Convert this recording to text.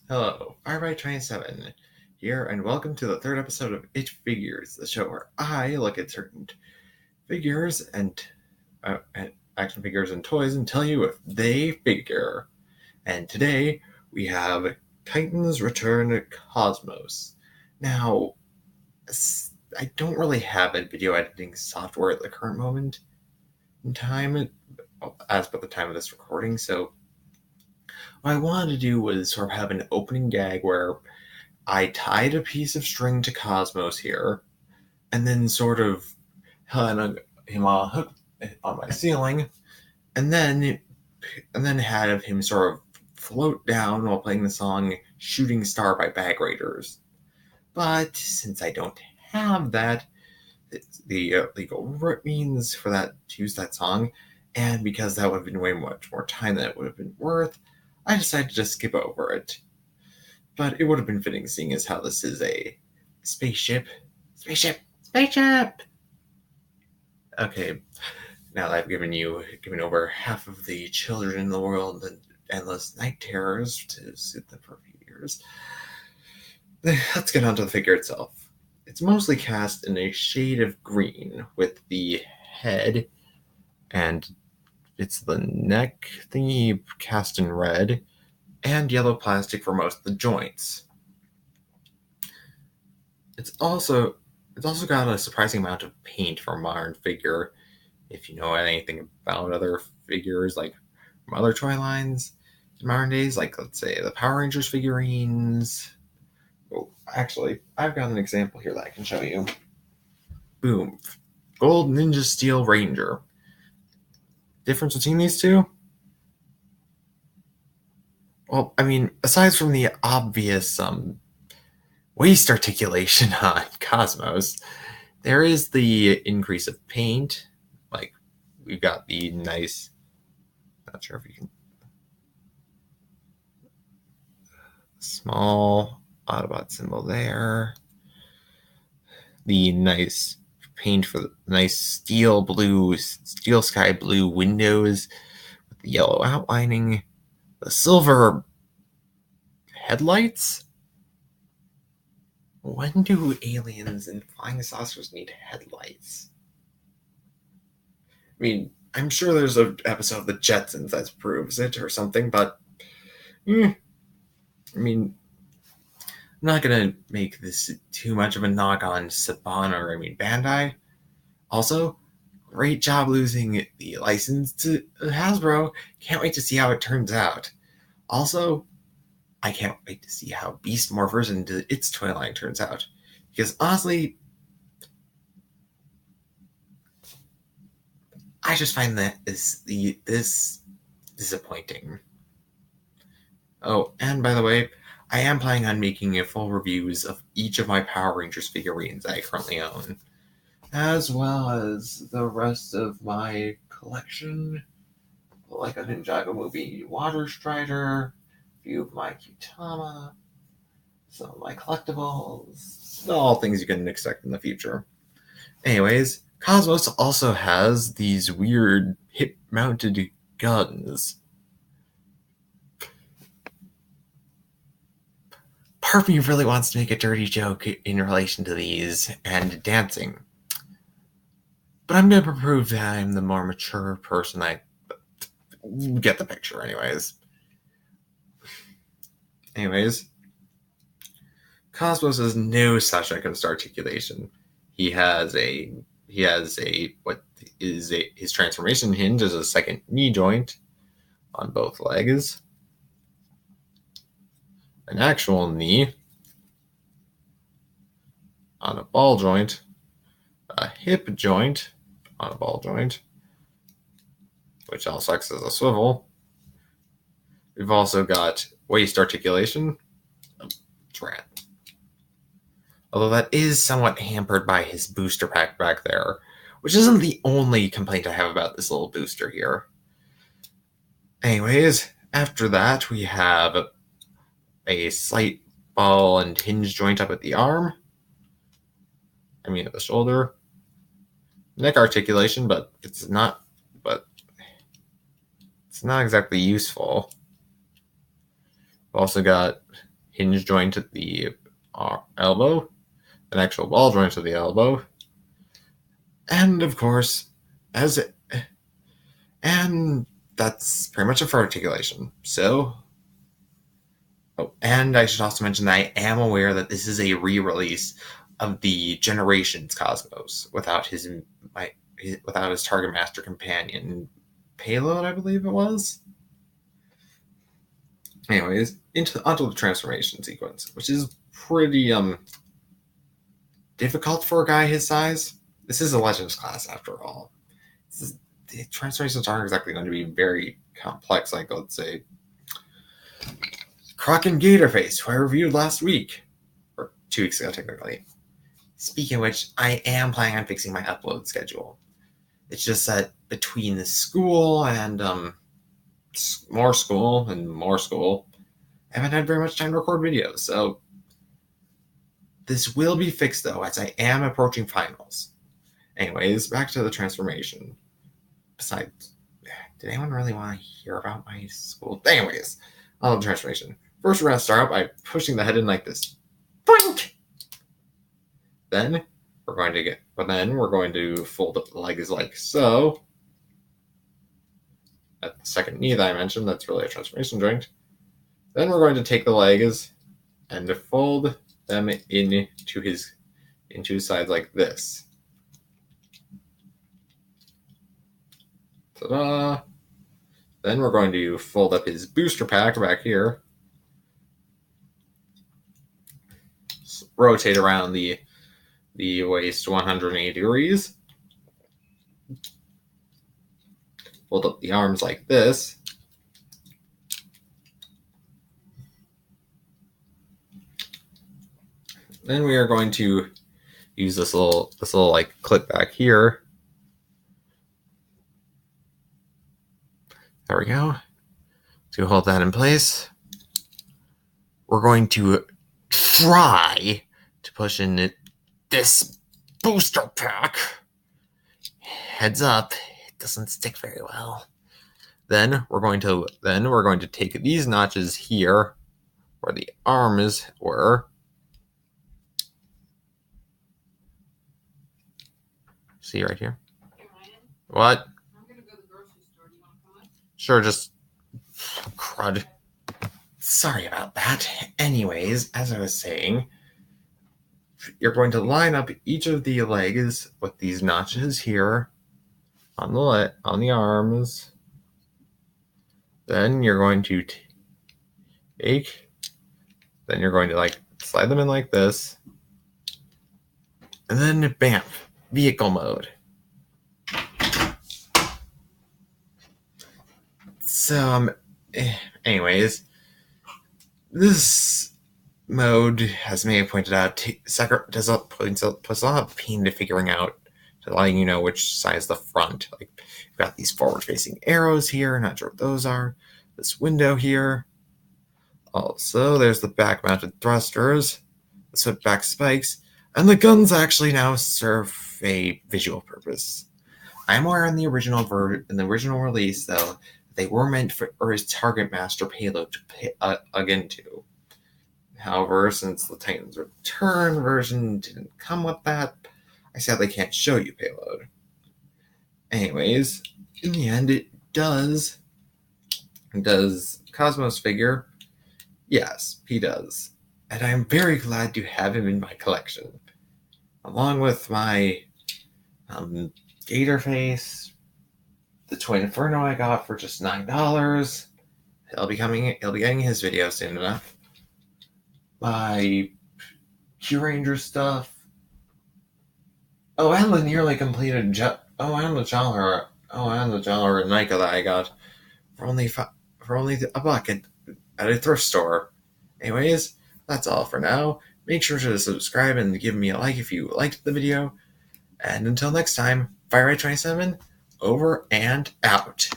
Hello, Firebyte27 here, and welcome to the third episode of It Figures, the show where I look at certain figures and action figures and toys and tell you if they figure. And today we have Titans Return Cosmos. Now, I don't really have a video editing software at the current moment in time, as per the time of this recording, so what I wanted to do was sort of have an opening gag where I tied a piece of string to Cosmos here, and then sort of hung him on a hook on my ceiling, and then had him sort of float down while playing the song "Shooting Star" by Bag Raiders. But since I don't have that, the legal means for that to use that song, and because that would have been way much more time than it would have been worth, I decided to just skip over it. But it would have been fitting, seeing as how this is a spaceship. Okay, now that I've given over half of the children in the world and endless night terrors to soothe them for a few years, let's get on to the figure itself. It's mostly cast in a shade of green, with the head and it's the neck thingy cast in red, and yellow plastic for most of the joints. It's also got a surprising amount of paint for a modern figure. If you know anything about other figures, like from other toy lines in modern days, like let's say the Power Rangers figurines. Oh, actually, I've got an example here that I can show you. Boom. Gold Ninja Steel Ranger. Difference between these two? Well, I mean, aside from the obvious waist articulation on Cosmos, there is the increase of paint. Like, we've got the nice, not sure if you can, small Autobot symbol there. The nice paint for the nice steel sky blue windows with the yellow outlining. The silver headlights? When do aliens and flying saucers need headlights? I mean, I'm sure there's an episode of The Jetsons that proves it or something, but I mean, I'm not gonna make this too much of a knock on Saban or Bandai. Also, great job losing the license to Hasbro. Can't wait to see how it turns out. Also, I can't wait to see how Beast Morphers into its toy line turns out. Because honestly, I just find this disappointing. Oh, and by the way, I am planning on making a full reviews of each of my Power Rangers figurines I currently own, as well as the rest of my collection, like a Ninjago movie Water Strider, a few of my Qtama, some of my collectibles, all things you can expect in the future. Anyways, Cosmos also has these weird hip-mounted guns. Part of me really wants to make a dirty joke in relation to these and dancing. But I'm going to prove that I'm the more mature person. I get the picture anyways. Cosmos has no such articulation. He has his transformation hinge as a second knee joint on both legs, an actual knee on a ball joint, a hip joint on a ball joint, which also acts as a swivel. We've also got waist articulation. It's rad. Although that is somewhat hampered by his booster pack back there, which isn't the only complaint I have about this little booster here. Anyways, after that, we have a slight ball and hinge joint up at the arm. At the shoulder. Neck articulation, but it's not exactly useful. We've also got hinge joint at the elbow, an actual ball joint at the elbow, and of course, and that's pretty much it for articulation. So, and I should also mention that I am aware that this is a re-release of the Generations Cosmos without his Target Master companion payload, I believe it was. Anyways, onto the transformation sequence, which is pretty difficult for a guy his size. This is a Legends class after all. The transformations aren't exactly going to be very complex, like let's say Kraken Gatorface, who I reviewed last week, or 2 weeks ago technically. Speaking of which, I am planning on fixing my upload schedule. It's just that between the school and more school, I haven't had very much time to record videos. So this will be fixed though, as I am approaching finals. Anyways, back to the transformation. Besides, did anyone really want to hear about my school? Anyways, on the transformation. First, we're going to start out by pushing the head in like this. Boink! Then we're going to fold up the legs like so. At the second knee that I mentioned, that's really a transformation joint. Then we're going to take the legs and fold them into his sides like this. Ta-da! Then we're going to fold up his booster pack back here. Rotate around the waist 180 degrees. Fold up the arms like this. Then we are going to use this little like clip back here. There we go. To hold that in place, we're going to try to push in this booster pack. Heads up, it doesn't stick very well. Then we're going to take these notches here, where the arms were. See right here. What? I'm gonna go to the grocery store. Do you want to come on? Sure, just crud. Sorry about that. Anyways, as I was saying, you're going to line up each of the legs with these notches here on the arms. Then you're going to then you're going to like slide them in like this, and then bam, vehicle mode. So, anyways, this mode, as May pointed out, puts a lot of pain to figuring out, to letting you know which side is the front. Like, you've got these forward-facing arrows here, not sure what those are. This window here. Also, there's the back-mounted thrusters, the swept-back spikes, and the guns actually now serve a visual purpose. I'm aware in the original release, though, they were meant for his Target Master payload to plug into. However, since the Titans Return version didn't come with that, I sadly can't show you payload. Anyways, in the end, it does. Does Cosmos figure? Yes, he does. And I'm very glad to have him in my collection. Along with my Gatorface, the Twin Inferno I got for just $9. He'll be getting his video soon enough. My Q-Ranger stuff. Oh, and the nearly completed and the Jollar Nika that I got for only $1 at a thrift store. Anyways, that's all for now. Make sure to subscribe and give me a like if you liked the video. And until next time, FireEye27, over and out.